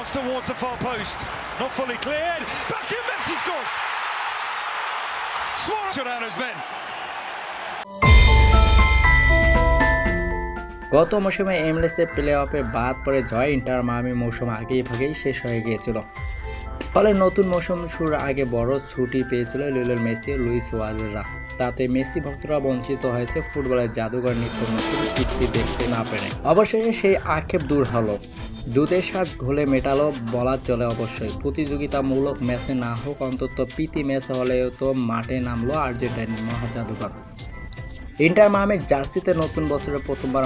Cross towards the far post. Not fully cleared. Back in, Messi scores. Suarez. Giordano's men. গত মৌসুমে এমএলএসে play অফে বাদ পড়ে জয় inter Miami মৌসুম আগেই শেষ হয়ে গিয়েছিল। ফলে নতুন মৌসুম শুরুর আগে বড় ছুটি পেয়েছিল লিওনেল মেসি ও লুইস সুয়ারেজরা। তাতে মেসি ভক্তরা বঞ্চিত হয়েছে ফুটবলের জাদুঘর নিত্য নতুন কীর্তি দেখতে না পেরে। অবশেষে সেই আক্ষেপ দূর হলো, দুধের স্বাদ ঘোলে মেটালো বলা চলে। অবশ্যই প্রতিযোগিতামূলক ম্যাচে না হোক, অন্তত প্রীতি ম্যাচ হলেও তো মাঠে নামলো আর্জেন্টাইনের মহাজাদুঘর। ইন্টার মায়ামির জার্সিতে নতুন বছরের প্রথমবার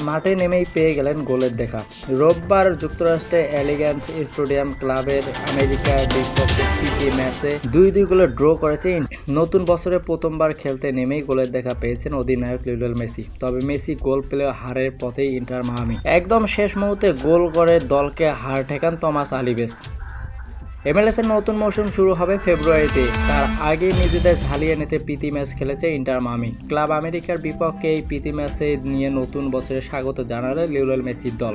মাঠে নেমেই পেয়ে গেলেন গোলের দেখা। রোববার যুক্তরাষ্ট্রের অ্যালিয়াঞ্জ স্টেডিয়াম ক্লাবের আমেরিকার বিপক্ষে প্রীতি ম্যাচে 2-2 গোলে ড্র করেছে। নতুন বছরে প্রথমবার খেলতে নেমেই গোলের দেখা পেয়েছেন অধিনায়ক লিওনেল মেসি। তবে মেসি গোল পেলেও হারের পথেই ইন্টার মায়ামি। একদম শেষ মুহূর্তে গোল করে দলকে হার ঠেকান থমাস আলভেজ। এমএলএসের নতুন মৌসুম শুরু হবে ফেব্রুয়ারিতে। তার আগে নিজেদের ঝালিয়ে নিতে প্রীতি ম্যাচ খেলেছে ইন্টার মায়ামি। ক্লাব আমেরিকার বিপক্ষে এই প্রীতি ম্যাচে নিয়ে নতুন বছরে স্বাগত জানালে লিওনেল মেসির দল।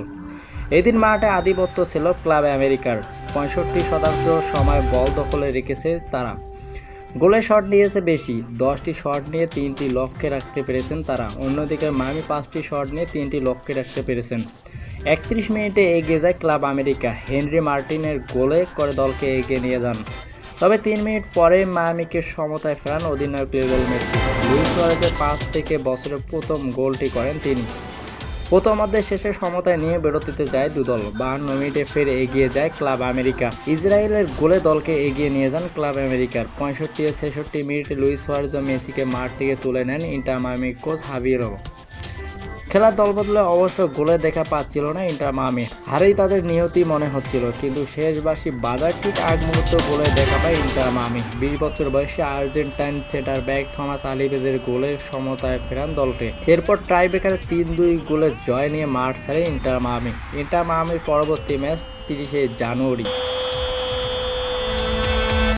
এদিন মাঠে আধিপত্য ছিল ক্লাব আমেরিকার। 65% সময় বল দখলে রেখেছে তারা। গোলের শট নিয়েছে বেশি, 10টি শট নিয়ে 3টি লক্ষ্যে রাখতে পেরেছেন তারা। অন্যদিকে মায়ামি 5টি শট নিয়ে 3টি লক্ষ্যে রাখতে পেরেছেন। 31 মিনিটে এগিয়ে যায় ক্লাব আমেরিকা। হেনরি মার্টিনের গোলে করে দলকে এগিয়ে নিয়ে যান। তবে 3 মিনিট পরে মায়ামিকে সমতায় ফেরান অধিনায়ক লিওনেল মেসি। লুইস সুয়ারেজের পাস থেকে বছরের প্রথম গোলটি করেন তিনি। প্রথমার্ধের শেষে সমতায় নিয়ে বিরতিতে যায় দুদল। 52 মিনিটে ফের এগিয়ে যায় ক্লাব আমেরিকা। ইসরায়েলের গোলে দলকে এগিয়ে নিয়ে যান ক্লাব আমেরিকার। 65 ও 66 মিনিটে লুইস সুয়ারেজ ও মেসিকে মাঠ থেকে তুলে নেন ইন্টার মায়ামি কোচ হাভিয়েরো। খেলার দলবদলে অবশ্য গোলের দেখা পাচ্ছিল না ইন্টার মায়ামি। হারেই তাদের নিয়তি মনে হচ্ছিল, কিন্তু শেষ বাঁশি বাজার ঠিক আগ মুহূর্তে গোলের দেখা পায় ইন্টার মায়ামি। 20 বছর বয়সী আর্জেন্টাইন সেন্টার ব্যাক থমাস আলভেজের গোলে সমতায় ফেরান দলটি। এরপর টাইব্রেকারে 3-2 গোলের জয় নিয়ে মাঠ ছাড়ে ইন্টার মায়ামি। ইন্টার মায়ামির পরবর্তী ম্যাচ 30 জানুয়ারি।